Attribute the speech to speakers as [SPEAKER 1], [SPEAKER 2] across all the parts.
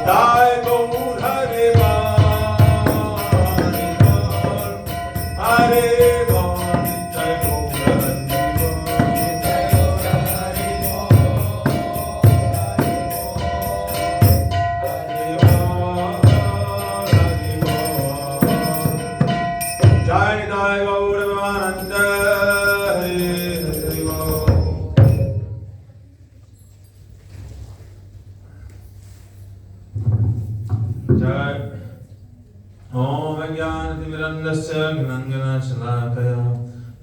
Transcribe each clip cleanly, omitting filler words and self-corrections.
[SPEAKER 1] Jai Gaur Hare Hare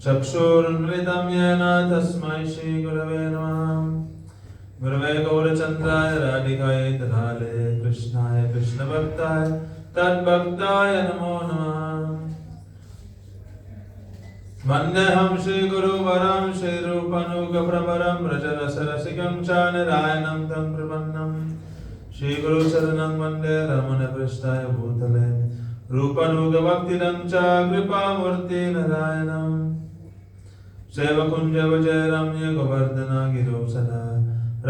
[SPEAKER 1] चक्षुरुन्मिलितं येन तस्मै श्रीगुरवे नमः। गुरवे गौरचन्द्राय राधिकायै तदालये कृष्णाय कृष्णभक्ताय तद्भक्ताय नमो नमः। वन्देऽहं श्रीगुरुवरं श्रीरूपनुगप्रवरं व्रजरसरसिकं च नारायणं तं प्रपन्नं। श्रीगुरुचरणं वन्दे रमणपृष्ठाय भूतले रूपनुगभक्तिदं च कृपामूर्ति नारायणम्। सेवकुंज विजय रम्य गोवर्धन गिरो सदा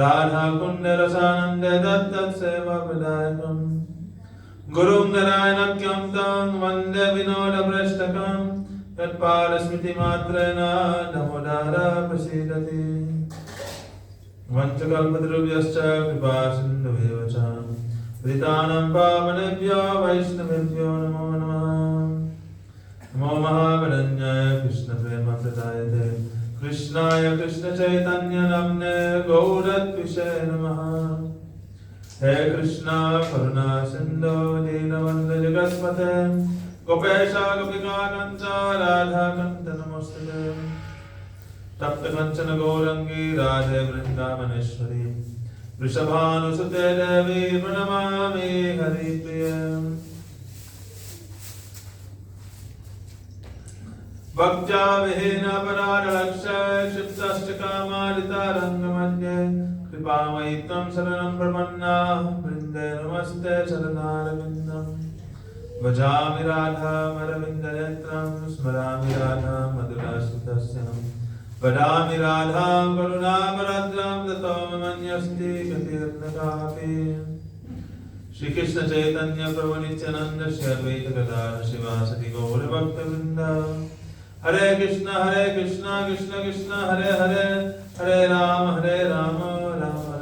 [SPEAKER 1] राधा कुंड रसानंद दत्त सेवा प्रदायकम्। गुरुं नारायणक्यं तं वन्दे विनोद भ्रष्टकं तत्पाल स्मृति मात्रेण दामोदर प्रसीदति। वंशकल्पतरुभ्यश्च कृपा सिन्धुभ्येव च पतितानां पावनेभ्यो वैष्णवेभ्यो नमो नमः। नमो महावदन्याय कृष्ण प्रेम प्रदायते कृष्णाय कृष्ण चैतन्य नाम्ने गौरत्विषे नमः। हे कृष्णा करुणा सिन्धो दीनबन्धु जगत्पते गोपेश गोपिकाकान्त राधा कान्त नमोस्तुते। तप्त कंचन गौरंगी राधे वृंदावनेश्वरी वृषभानुसुते देवी प्रणमामि हरिप्रिये। भक्त्या विहीन अपराधलक्ष्य क्षिप्तश्चकामादितारङ्गमध्ये कृपामयि त्वं शरणं प्रपन्ना वृन्दे नमस्ते चरणारविन्दम्। भजामि राधामरविन्दनेत्रं स्मरामि राधां मधुराश्रितस्यां वदामि राधां करुणावरद्रां ततो मन्यस्ति गतिर्नकापि। श्री कृष्ण चैतन्य प्रभु नित्यानंद श्री अद्वैत गदाधर शिवासदि गौर भक्तवृंद। हरे Krishna Krishna Krishna Hare Hare Hare Ram Ram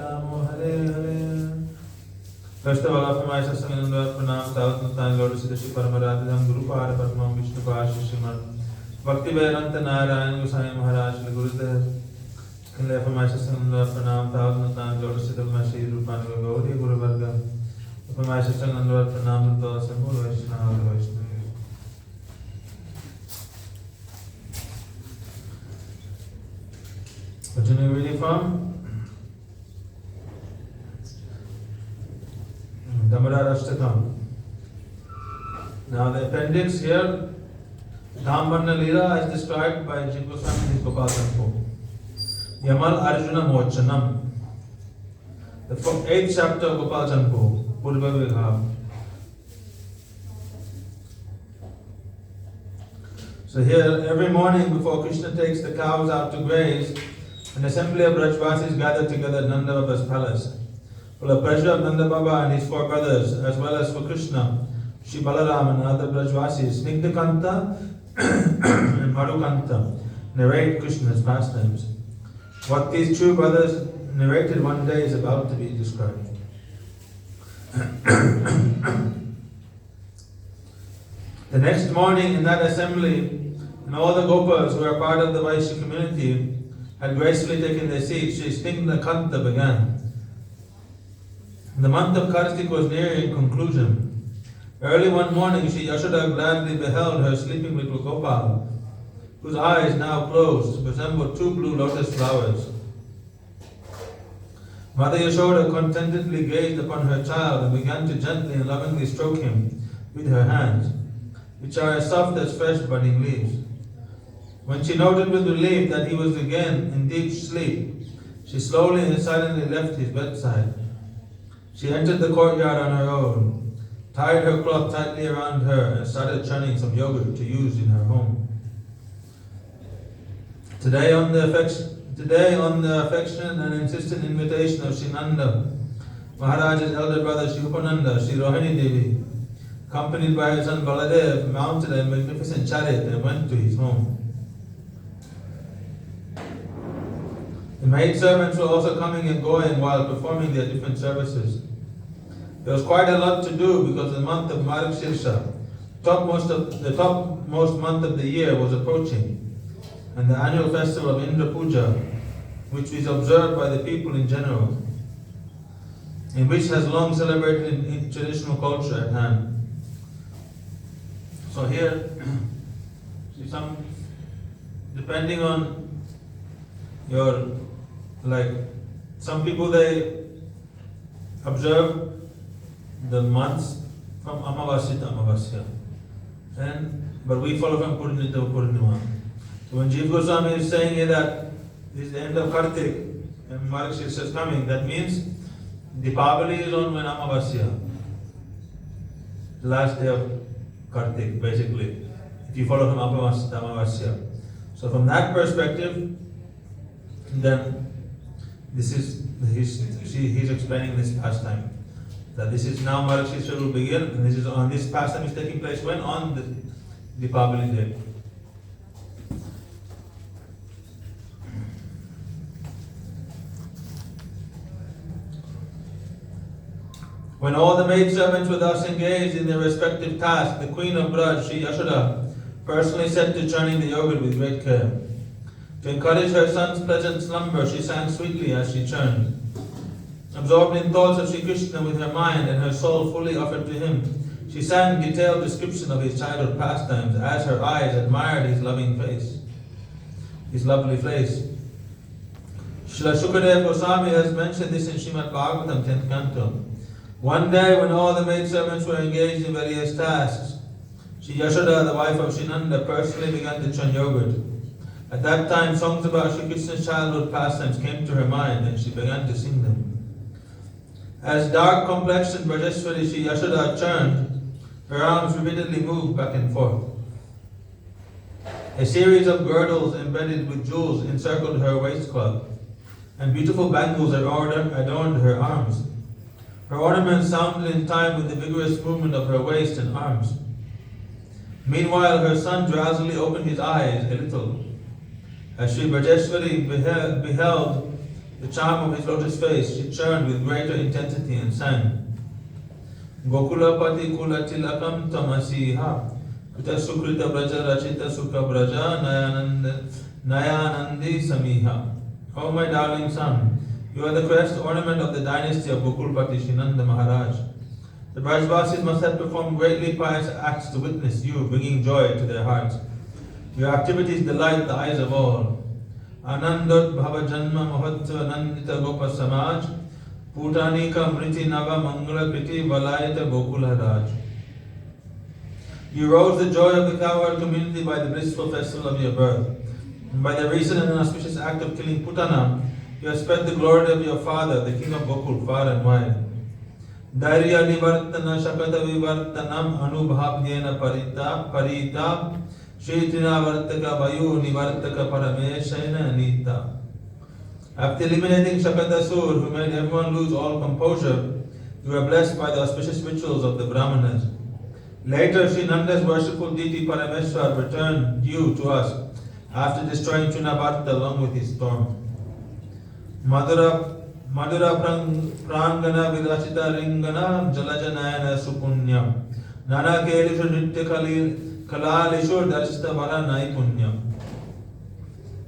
[SPEAKER 1] Ram Hare Hare. First of all, offer my satsang and pranam thousand times Lord Siddha Shri Paramarajam Guru Pada Padmam Vishnu Pashi Shriman Bhakti Vedanta Narayan Goswami Maharaj Shri Gurudev. Can I offer my satsang and pranam thousand times Lord Siddha Shri Rupan Gauri Guru Varga. Offer my satsang and pranam to all Sambhu Vaishnava. Continuing reading from Damodarashtaka. Now the appendix here, Dhambarna Leela as described by Jiva Goswami in his Gopal Tanpo. Yamal Arjuna Mochanam. The 8th chapter of Gopal Tanpo, Purva Vibhav. So here, every morning before Krishna takes the cows out to graze, an assembly of Brajvasis gather together at Nanda Baba's palace. For the pleasure of Nanda Baba and his 4 brothers, as well as for Krishna, Shri Balaram and other Brajvasis, Snigdhakanta and Madhukanta narrate Krishna's pastimes. What these true brothers narrated one day is about to be described. The next morning in that assembly, and all the Gopas who are part of the Vaishya community had gracefully taken their seats, Shri Snigdhakanta began. The month of Kartik was nearing conclusion. Early one morning, Shri Yashoda gladly beheld her sleeping little Gopal, whose eyes now closed resembled 2 blue lotus flowers. Mother Yashoda contentedly gazed upon her child and began to gently and lovingly stroke him with her hands, which are as soft as fresh budding leaves. When she noted with relief that he was again in deep sleep, she slowly and silently left his bedside. She entered the courtyard on her own, tied her cloth tightly around her, and started churning some yogurt to use in her home. Today, on the affectionate and insistent invitation of Sri Nanda, Maharaj's elder brother Shri Upananda, Shri Rohini Devi, accompanied by his son Baladev, mounted a magnificent chariot and went to his home. The maid servants were also coming and going while performing their different services. There was quite a lot to do because the month of Margshirsha, the topmost month of the year, was approaching, and the annual festival of Indra Puja, which is observed by the people in general, and which has long celebrated in traditional culture at hand. So here, depending on your, some people they observe the months from Amavasya to Amavasya, but we follow from Purnima to Purnima. So when Jiva Goswami is saying here that this is the end of Kartik and Margshirsha is coming, that means Deepavali is on when Amavasya, the last day of Kartik, basically, if you follow from Amavasya to Amavasya. So from that perspective, then he's explaining this pastime. That this is now Margshirsha will begin, and this pastime is taking place when? On the Deepavali day. When all the maidservants were thus engaged in their respective tasks, the queen of Braj, Sri Yashoda, personally set to churning the yogurt with great care. To encourage her son's pleasant slumber, she sang sweetly as she churned. Absorbed in thoughts of Sri Krishna with her mind and her soul fully offered to him, she sang detailed description of his childhood pastimes as her eyes admired his loving face, his lovely face. Srila Shukadev Goswami has mentioned this in Srimad Bhagavatam, 10th canto. One day when all the maidservants were engaged in various tasks, Sri Yashoda, the wife of Sri Nanda, personally began to churn yogurt. At that time, songs about Sri Krishna's childhood pastimes came to her mind and she began to sing them. As dark-complexioned Brajeshwari Sri Yashoda churned, her arms repeatedly moved back and forth. A series of girdles embedded with jewels encircled her waistcloth, and beautiful bangles adorned her arms. Her ornaments sounded in time with the vigorous movement of her waist and arms. Meanwhile, her son drowsily opened his eyes a little. As Sri Brajeshwari beheld the charm of his lotus face, she churned with greater intensity and sang, Gokulapati kula tilakam tamasiha, kuta sukrita braja rachita sukha braja nayanandi samiha. O my darling son, you are the crest ornament of the dynasty of Gokulpati Srinanda Maharaj. The Brajvasis must have performed greatly pious acts to witness you, bringing joy to their hearts. Your activities delight the eyes of all. Anandot Bhava Janma Mahatva Nandita Gopa Samaj, Putanika Mriti Nava Mangala Kriti Valayata Gokula Raj. You rose the joy of the cowherd community by the blissful festival of your birth. And by the recent and auspicious act of killing Putana, you have spread the glory of your father, the king of Gokul, far and wide. Dairya Nivartana Shakata Vivartanam Anubhavnyena Parita Shritina Vartaka Vayu Nivartaka Parameshana Nita. After eliminating Shakatasur, who made everyone lose all composure, you were blessed by the auspicious rituals of the Brahmanas. Later, Sri Nanda's worshipful deity Parameshwar returned you to us after destroying Chunabarta along with his storm. Madhura Prangana Virachita Ringana Jalajanayana Supunyam Nana Kelishu Nitya Kalalishu Darshita Vara Naipunyam.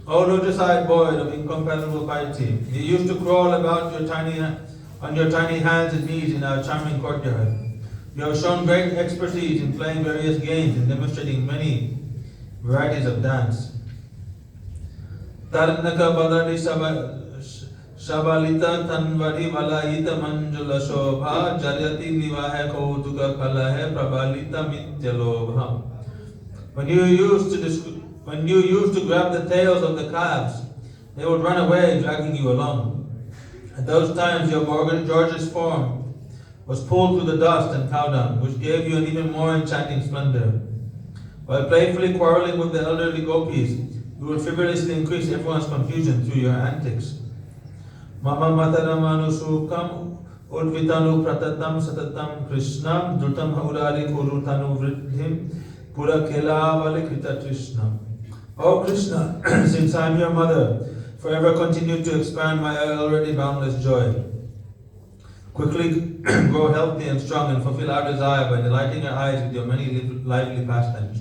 [SPEAKER 1] O lotus-eyed boy of incomparable piety, you used to crawl about on your tiny hands and knees in our charming courtyard. You have shown great expertise in playing various games and demonstrating many varieties of dance. Tarnaka Balari Shabalita Tanvari Valayita Manjula Shobha Jaryati Nivahe Kautuka Kalahe Prabalita Mityalobha. When you used to grab the tails of the calves, they would run away, dragging you along. At those times, your gorgeous form was pulled through the dust and cow dung, which gave you an even more enchanting splendor. While playfully quarreling with the elderly gopis, you would frivolously increase everyone's confusion through your antics. Mama Mataramanu Sukam Udvitanu pratatam satatam krishnam drutam haurari kurutanu vridhim purakela valikrita krishnam. O Krishna, since I am your mother, forever continue to expand my already boundless joy. Quickly grow healthy and strong and fulfill our desire by delighting our eyes with your many lively pastimes.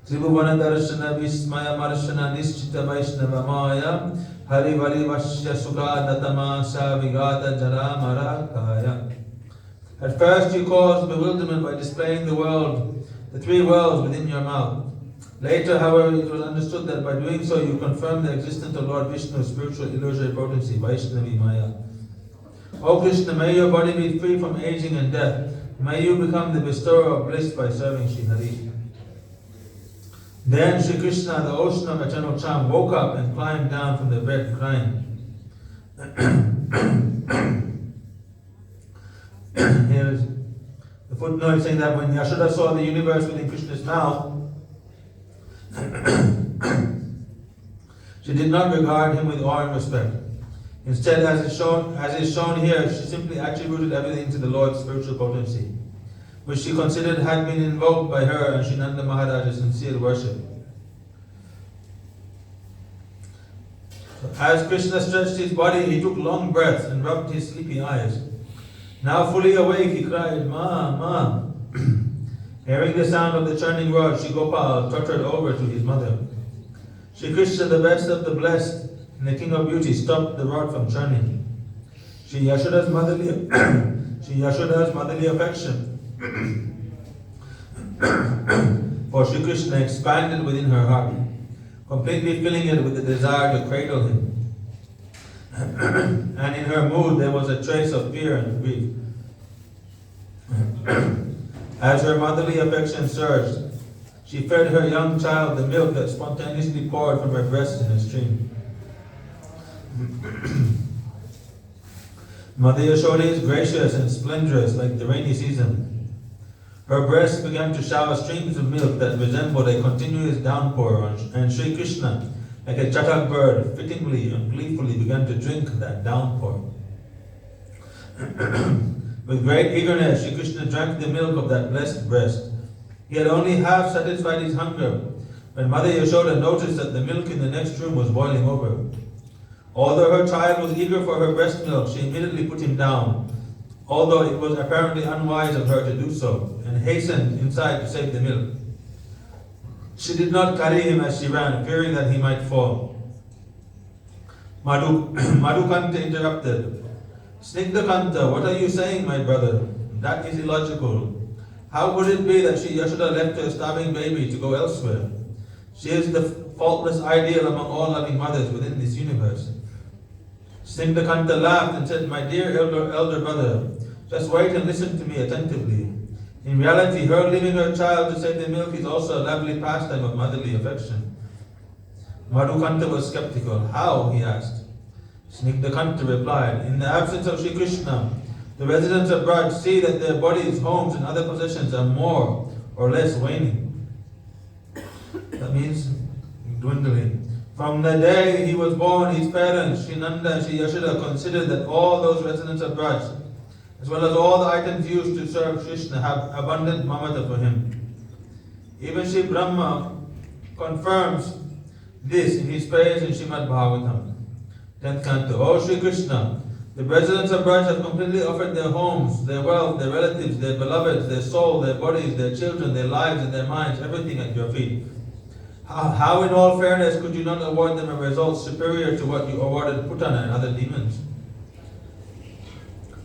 [SPEAKER 1] Tribhuvanadarsana vismaya marshana nischita vaishnava maya hari vari vasya sugata tamasa vigata jara marakaya. At first you caused bewilderment by displaying the three worlds within your mouth. Later, however, it was understood that by doing so you confirm the existence of Lord Vishnu's spiritual illusory potency, Vaishnavi Maya. O Krishna, may your body be free from aging and death. May you become the bestower of bliss by serving Sri Hari. Then Sri Krishna, the ocean of eternal charm, woke up and climbed down from the bed crying. Here is the footnote saying that when Yashoda saw the universe within Krishna's mouth, she did not regard him with awe and respect. Instead, as is shown here, she simply attributed everything to the Lord's spiritual potency, which she considered had been invoked by her and Sri Nanda Maharaj's sincere worship. As Krishna stretched his body, he took long breaths and rubbed his sleepy eyes. Now fully awake, he cried, "Ma, Ma." Hearing the sound of the churning rod, Sri Gopal tottered over to his mother. Sri Krishna, the best of the blessed and the King of Beauty, stopped the rod from churning. Sri Yashoda's motherly affection for Sri Krishna expanded within her heart, completely filling it with the desire to cradle him. And in her mood there was a trace of fear and grief. As her motherly affection surged, she fed her young child the milk that spontaneously poured from her breast in a stream. Mother Yashoda is gracious and splendorous like the rainy season. Her breast began to shower streams of milk that resembled a continuous downpour, and Sri Krishna, like a chatak bird, fittingly and gleefully began to drink that downpour. With great eagerness, Sri Krishna drank the milk of that blessed breast. He had only half satisfied his hunger when Mother Yashoda noticed that the milk in the next room was boiling over. Although her child was eager for her breast milk, she immediately put him down, although it was apparently unwise of her to do so, and hastened inside to save the milk. She did not carry him as she ran, fearing that he might fall. Madhukanta interrupted. "Snigdhakanta, what are you saying, my brother? That is illogical. How would it be that Sri Yashoda left her starving baby to go elsewhere? She is the faultless ideal among all loving mothers within this universe." Snigdhakanta laughed and said, "My dear elder brother, just wait and listen to me attentively. In reality, her leaving her child to save the milk is also a lovely pastime of motherly affection." Madhukanta was skeptical. "How?" he asked. Snigdhakanta replied, "In the absence of Sri Krishna, the residents of Braj see that their bodies, homes, and other possessions are more or less waning." That means dwindling. From the day he was born, his parents, Sri Nanda and Sri Yashoda, considered that all those residents of Braj, as well as all the items used to serve Krishna, have abundant mamata for him. Even Sri Brahma confirms this in his prayers in Srimad Bhagavatam. 10th Canto. O Sri Krishna, the residents of Braj have completely offered their homes, their wealth, their relatives, their beloveds, their soul, their bodies, their children, their lives, and their minds, everything at your feet. How in all fairness could you not award them a result superior to what you awarded Putana and other demons?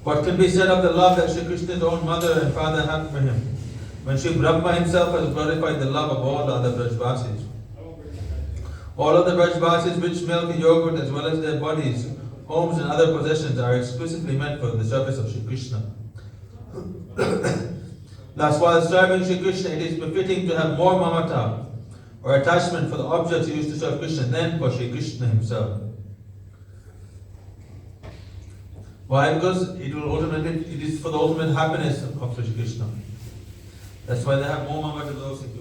[SPEAKER 1] What can be said of the love that Sri Krishna's own mother and father have for him, when Sri Brahma himself has glorified the love of all the other Brajvasis? All of the Brajvasis' rich milk and yogurt, as well as their bodies, homes, and other possessions, are exclusively meant for the service of Sri Krishna. Thus, while serving Sri Krishna, it is befitting to have more mamata, or attachment, for the objects used to serve Krishna than for Sri Krishna himself. Why? Because it is for the ultimate happiness of Sri Krishna. That's why they have more mamata to those things.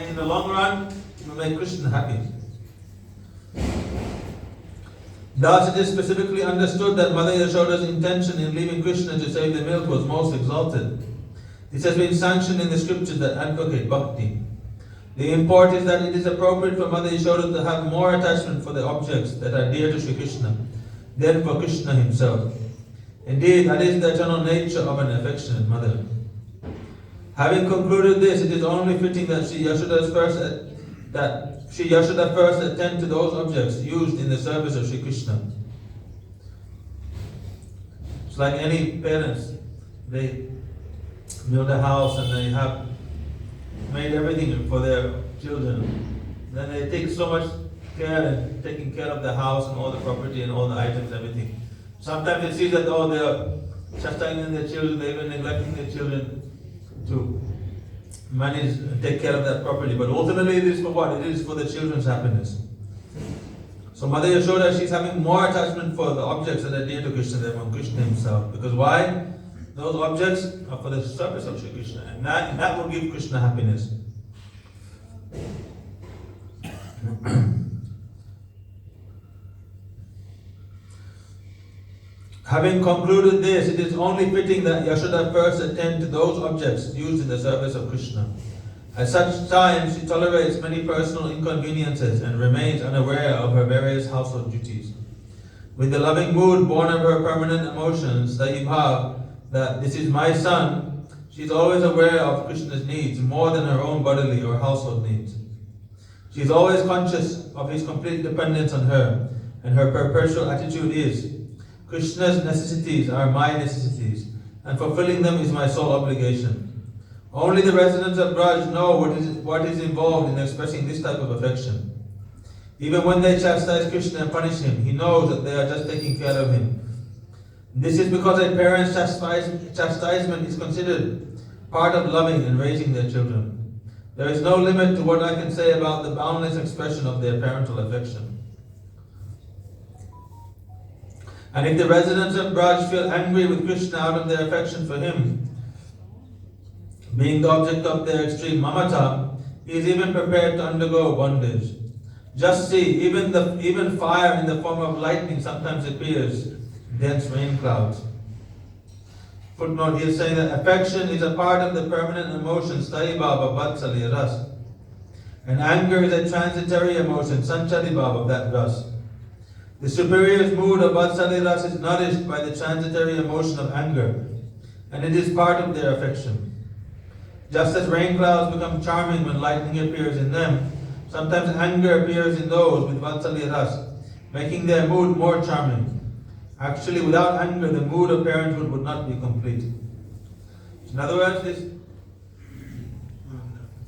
[SPEAKER 1] In the long run, it will make Krishna happy. Thus it is specifically understood that Mother Yashoda's intention in leaving Krishna to save the milk was most exalted. This has been sanctioned in the scriptures that advocate bhakti. The import is that it is appropriate for Mother Yashoda to have more attachment for the objects that are dear to Sri Krishna than for Krishna himself. Indeed, that is the eternal nature of an affectionate mother. Having concluded this, it is only fitting that Sri Yashoda first attend to those objects used in the service of Sri Krishna. It's like any parents, they build a house and they have made everything for their children. Then they take so much care in taking care of the house and all the property and all the items, everything. Sometimes they see that they are chastising their children, they're even neglecting their children to manage and take care of that property. But ultimately it is for what? It is for the children's happiness. So Mother Yashoda, she's having more attachment for the objects that are dear to Krishna than from Krishna himself. Because why? Those objects are for the service of Sri Krishna, and that will give Krishna happiness. Having concluded this, it is only fitting that Yashoda first attend to those objects used in the service of Krishna. At such times, she tolerates many personal inconveniences and remains unaware of her various household duties. With the loving mood born of her permanent emotions, Saibhav, that this is my son, she is always aware of Krishna's needs more than her own bodily or household needs. She is always conscious of his complete dependence on her, and her perpetual attitude is, Krishna's necessities are my necessities, and fulfilling them is my sole obligation. Only the residents of Braj know what is involved in expressing this type of affection. Even when they chastise Krishna and punish him, he knows that they are just taking care of him. This is because a parent's chastisement is considered part of loving and raising their children. There is no limit to what I can say about the boundless expression of their parental affection. And if the residents of Braj feel angry with Krishna out of their affection for him, being the object of their extreme mamata, he is even prepared to undergo bondage. Just see, even fire in the form of lightning sometimes appears in dense rain clouds. Footnote, he is saying that affection is a part of the permanent emotion, Staibhava Vatsalya Ras. And anger is a transitory emotion, Sanchadibhava of that Ras. The superior's mood of Vatsalya Ras is nourished by the transitory emotion of anger, and it is part of their affection. Just as rain clouds become charming when lightning appears in them, sometimes anger appears in those with Vatsalya Ras, making their mood more charming. Actually, without anger, the mood of parenthood would not be complete. In other words, this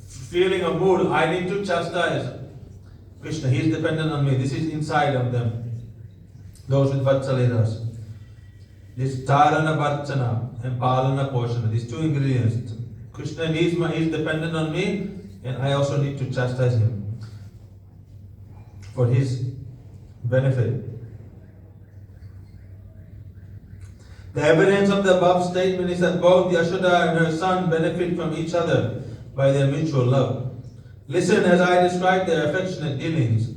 [SPEAKER 1] feeling of mood, I need to chastise Krishna, he is dependent on me, this is inside of them. Those with Vatsalya Ras. This Tarana Varchana and Palana Poshana, these two ingredients. Krishna is dependent on me, and I also need to chastise him for his benefit. The evidence of the above statement is that both Yashoda and her son benefit from each other by their mutual love. Listen as I describe their affectionate dealings.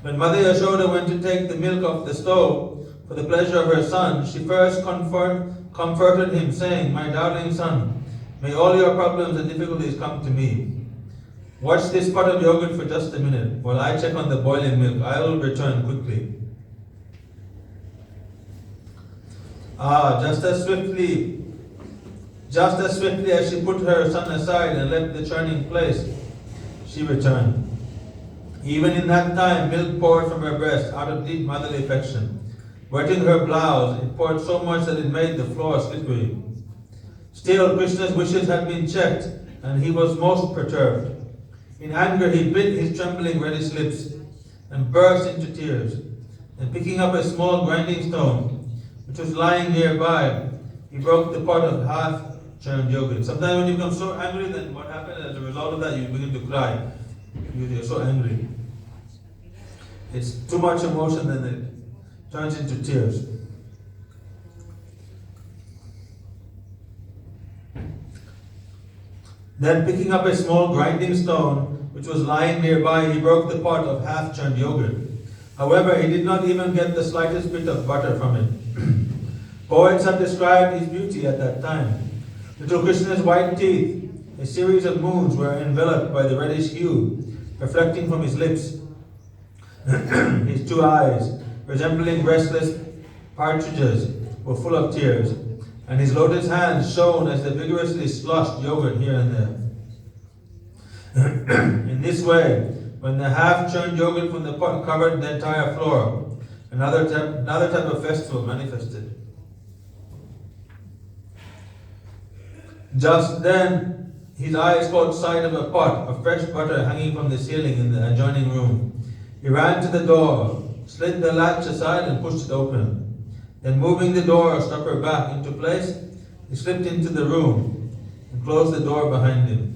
[SPEAKER 1] When Mother Yashoda went to take the milk off the stove for the pleasure of her son, she first comforted him, saying, "My darling son, may all your problems and difficulties come to me. Watch this pot of yogurt for just a minute while I check on the boiling milk. I will return quickly." Just as swiftly as she put her son aside and left the churning place, she returned. Even in that time, milk poured from her breast out of deep motherly affection. Wetting her blouse, it poured so much that it made the floor slippery. Still, Krishna's wishes had been checked, and he was most perturbed. In anger, he bit his trembling reddish lips and burst into tears. And picking up a small grinding stone, which was lying nearby, he broke the pot of half-churned yogurt. Sometimes when you become so angry, then what happens as a result of that, you begin to cry. You're so angry. It's too much emotion, then it turns into tears. Then picking up a small grinding stone, which was lying nearby, he broke the pot of half-churned yogurt. However, he did not even get the slightest bit of butter from it. Poets have described his beauty at that time. Little Krishna's white teeth, a series of moons, were enveloped by the reddish hue, reflecting from his lips. His two eyes, resembling restless partridges, were full of tears, and his lotus hands shone as they vigorously sloshed yogurt here and there. In this way, when the half-churned yogurt from the pot covered the entire floor, another type of festival manifested. Just then, his eyes caught sight of a pot of fresh butter hanging from the ceiling in the adjoining room. He ran to the door, slid the latch aside and pushed it open. Then, moving the door struck her back into place, he slipped into the room and closed the door behind him.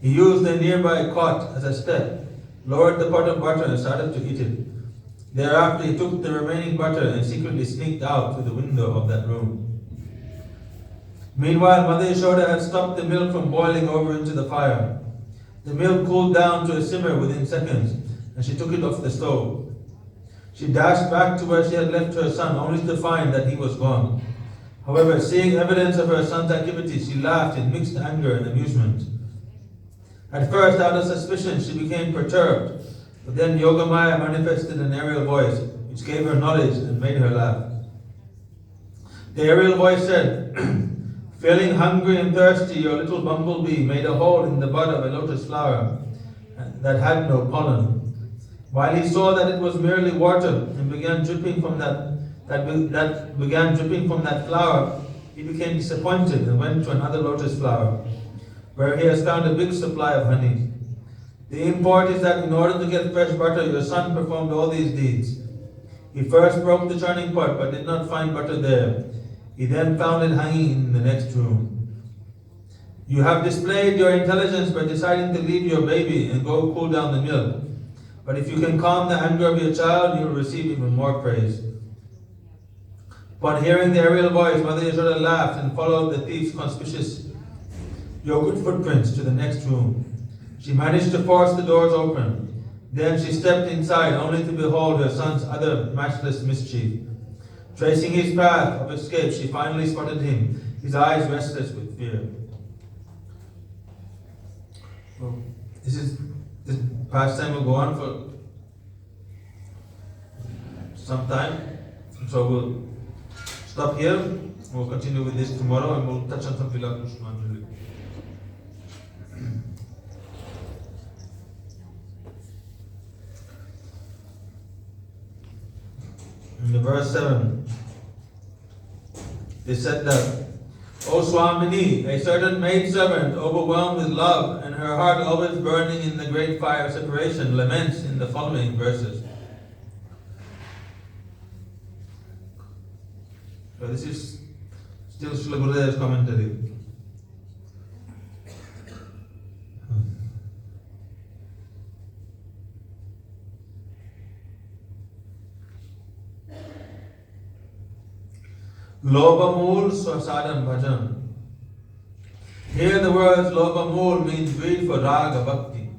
[SPEAKER 1] He used a nearby cot as a step, lowered the pot of butter and started to eat it. Thereafter, he took the remaining butter and secretly sneaked out through the window of that room. Meanwhile, Mother Yashoda had stopped the milk from boiling over into the fire. The milk cooled down to a simmer within seconds, and she took it off the stove. She dashed back to where she had left her son, only to find that he was gone. However, seeing evidence of her son's activities, she laughed in mixed anger and amusement. At first, out of suspicion, she became perturbed, but then Yogamaya manifested an aerial voice, which gave her knowledge and made her laugh. The aerial voice said, "Feeling hungry and thirsty, your little bumblebee made a hole in the bud of a lotus flower that had no pollen. While he saw that it was merely water and began dripping from that flower, he became disappointed and went to another lotus flower, where he has found a big supply of honey. The import is that in order to get fresh butter, your son performed all these deeds. He first broke the churning pot, but did not find butter there. He then found it hanging in the next room. You have displayed your intelligence by deciding to leave your baby and go cool down the milk. But if you can calm the anger of your child, you will receive even more praise." Upon hearing the aerial voice, Mother Yashoda laughed and followed the thief's conspicuous yogurt footprints to the next room. She managed to force the doors open. Then she stepped inside, only to behold her son's other matchless mischief. Tracing his path of escape, she finally spotted him, his eyes restless with fear. Well, this pastime will go on for some time, so we'll stop here. We'll continue with this tomorrow, and we'll touch on something like Kusumanjali. In the verse 7, they said that, "O Swamini, a certain maidservant overwhelmed with love and her heart always burning in the great fire of separation laments in the following verses." So this is still Srila Gurudev's commentary. Loba Mool Swasadam Bhajan. Here the words Loba Mool means greed for Raga Bhakti.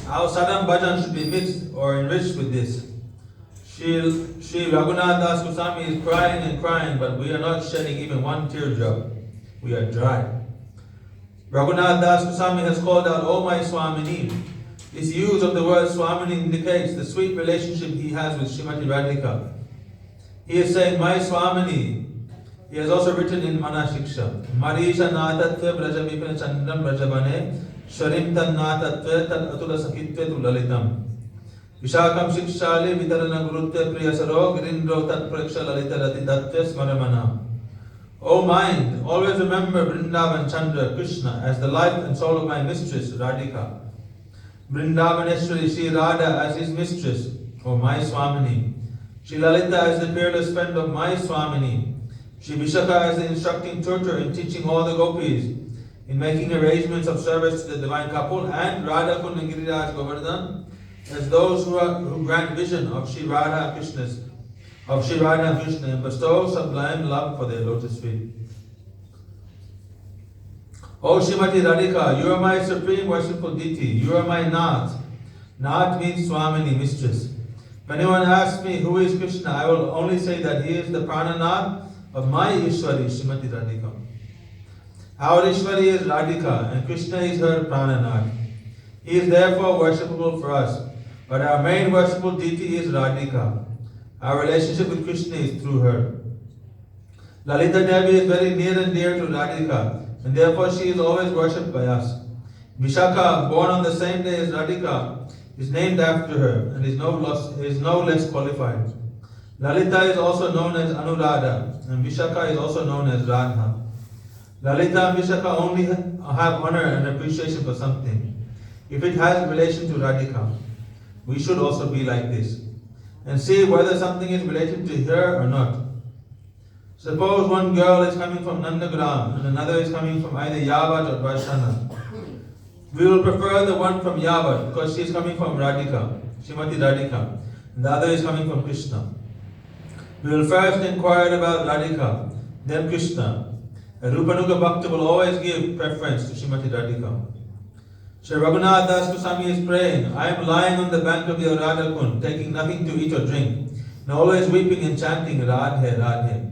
[SPEAKER 1] Our Sadam Bhajan should be mixed or enriched with this. Sri Raghunath Das Goswami is crying and crying, but we are not shedding even one teardrop. We are dry. Raghunath Das Goswami has called out, "O my Swamini." This use of the word Swamini indicates the sweet relationship he has with Srimati Radhika. He is saying, "My Swamini." He has also written in Manashiksha, "Marisha natatve brajamipana chandram brajabane sharim tan natatve tan atula sakitve tu lalitam. Vishakam shikshali vitarana gurutve priyasaro girindro tat praksha lalita ratitatve smaramana." O mind, always remember Vrindavan Chandra Krishna as the life and soul of my mistress Radhika. Vrindavaneshwari Sri Radha as his mistress, O my Swamini. Sri Lalita as the peerless friend of my Swamini. Sri Vishaka as the instructing tutor in teaching all the gopis, in making arrangements of service to the divine couple, and Radha Kund and Giridhari Govardhan as those who grant vision of Sri Radha and Krishna and bestow sublime love for their lotus feet. O Srimati Radhika, you are my supreme worshipful deity, you are my Nath. Nath means Swamini, mistress. If anyone asks me who is Krishna, I will only say that he is the Prananath of my Ishwari, Srimati Radhika. Our Ishwari is Radhika and Krishna is her Prananath. He is therefore worshipable for us, but our main worshipable deity is Radhika. Our relationship with Krishna is through her. Lalita Devi is very near and dear to Radhika, and therefore she is always worshipped by us. Vishakha, born on the same day as Radhika, is named after her and is no less qualified. Lalita is also known as Anuradha, and Vishakha is also known as Radha. Lalita and Vishakha only have honor and appreciation for something. If it has relation to Radhika, we should also be like this, and see whether something is related to her or not. Suppose one girl is coming from Nandagram and another is coming from either Yavat or Dvarshana. We will prefer the one from Yavat because she is coming from Radhika, Srimati Radhika, and the other is coming from Krishna. We will first inquire about Radhika, then Krishna. A Rupanuga Bhakta will always give preference to Srimati Radhika. Sri Raghunath Das Goswami is praying, I am lying on the bank of your Radha Kund, taking nothing to eat or drink, and always weeping and chanting Radhe, Radhe.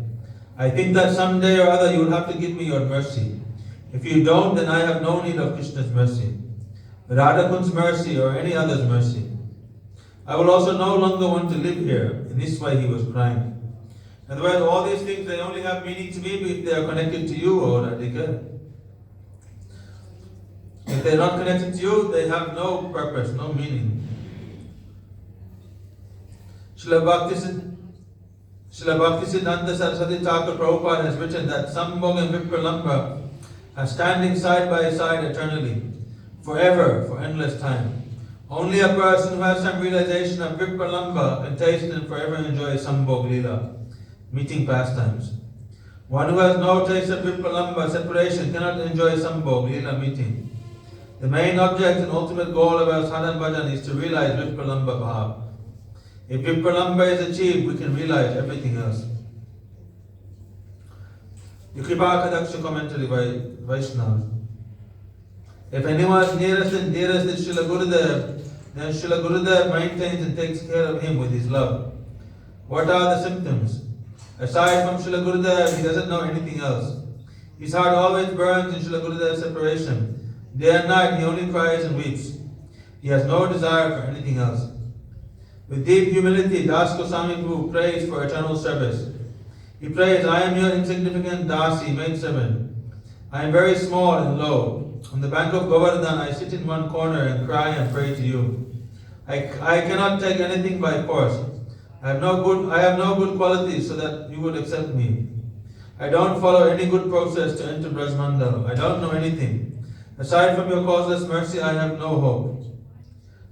[SPEAKER 1] I think that someday or other you will have to give me your mercy. If you don't, then I have no need of Krishna's mercy, Radha Kund's mercy or any other's mercy. I will also no longer want to live here. In this way he was crying. In other words, all these things, they only have meaning to me if they are connected to you, O Radhika. If they are not connected to you, they have no purpose, no meaning. Srila Bhaktisiddhanta Saraswati Thakur Prabhupada has written that Sambhog and Vipralambha are standing side by side eternally, forever, for endless time. Only a person who has some realization of Vipralambha can taste and forever enjoy Sambhog Leela, meeting pastimes. One who has no taste of Vipralambha, separation, cannot enjoy Sambhog Leela, meeting. The main object and ultimate goal of our sadhana bhajan is to realize Vipralambha Bhav. If Vipralambha is achieved, we can realize everything else. The Kripa Kadaksha commentary by Vaishnava. If anyone is nearest and dearest is Srila Gurudev, then Srila Gurudev maintains and takes care of him with his love. What are the symptoms? Aside from Srila Gurudev, he doesn't know anything else. His heart always burns in Srila Gurudev's separation. Day and night he only cries and weeps. He has no desire for anything else. With deep humility, Das Goswami Prabhu prays for eternal service. He prays, I am your insignificant Dasi, maidservant. I am very small and low. On the bank of Govardhan, I sit in one corner and cry and pray to you. I cannot take anything by force. I have no good qualities so that you would accept me. I don't follow any good process to enter Brajmandal. I don't know anything. Aside from your causeless mercy, I have no hope.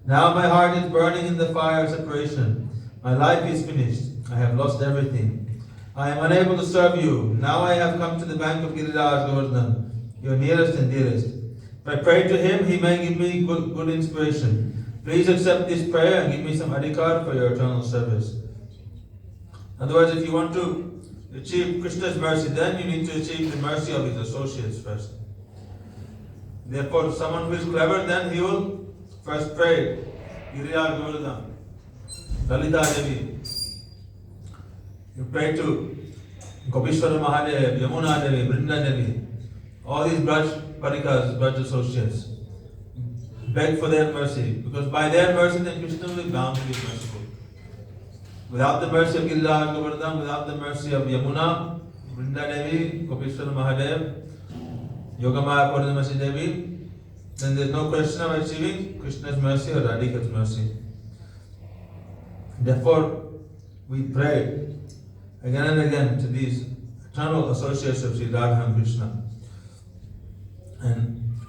[SPEAKER 1] Now my heart is burning in the fire of separation. My life is finished. I have lost everything. I am unable to serve you. Now I have come to the bank of Giridhari Govardhan, your nearest and dearest. If I pray to him, he may give me good inspiration. Please accept this prayer and give me some adhikar for your eternal service. In other words, if you want to achieve Krishna's mercy, then you need to achieve the mercy of his associates first. Therefore, someone who is clever, then he will first pray, Giridhari Govardhan, Lalita Devi. You pray to Gopishwara Mahadev, Yamuna Devi, Vrinda Devi, all these Braj Parikas, Braj associates. Beg for their mercy, because by their mercy then Krishna will be bound to be merciful. Without the mercy of Giridhari Govardhan, without the mercy of Yamuna, Vrinda Devi, Gopishwara Mahadev, Yogamaya Purnamasi Devi, then there is no question of achieving Krishna's mercy or Radhika's mercy. Therefore, we pray again and again to these eternal associates of Sri Radha and Krishna. And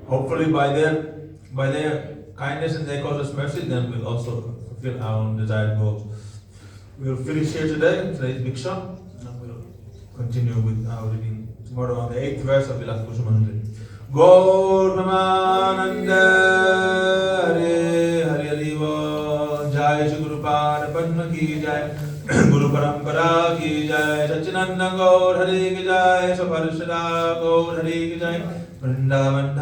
[SPEAKER 1] hopefully by their kindness and their causeless mercy, then we'll also fulfill our own desired goals. We'll finish here today, today's Bhiksha, and we'll continue with our reading tomorrow on the 8th verse of Kusumanjali. Gaur Pramananda Hare Hare Hariva Jai Shri Guru Padma Ki Jai Guru Parampara Ki Jai Sachinanda Gaur Hare Ki Jai Saparishada Gaur Hare Ki Jai Vrindavan